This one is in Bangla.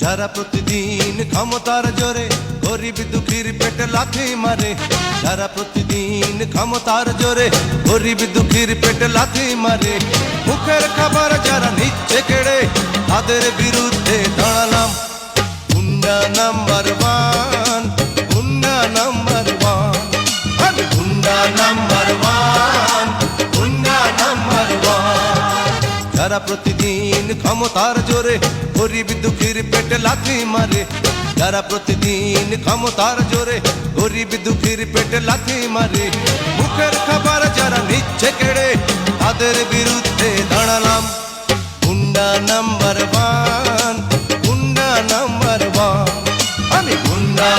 যারা প্রতিদিন ক্ষমতার জোরে গরিব দুঃখীর পেটে লাথি মারে, যারা প্রতিদিন ক্ষমতার জোরে গরিব দুঃখীর পেটে লাথি মারে, মুখের খাবার যারা নিচ্ছে কেড়ে তাদের বিরুদ্ধে দাঁড়ালাম। গুন্ডা নাম্বার ওয়ান, গুন্ডা নাম্বার ওয়ান, আমি গুন্ডা নাম্বার ওয়ান, গুন্ডা নাম্বার ওয়ান। যারা প্রতিদিন ক্ষমতার জোরে গরিব দুঃখীর পেটে লাথি মারে, যারা প্রতিদিন ক্ষমতার জোরে গরিব দুঃখীর পেটে লাথি মারে, মুখের খাবার যারা নিচ্ছে কেড়ে তাদের বিরুদ্ধে দাঁড়ালাম। গুন্ডা নাম্বার ওয়ান, গুন্ডা নাম্বার ওয়ান, আমি গুন্ডা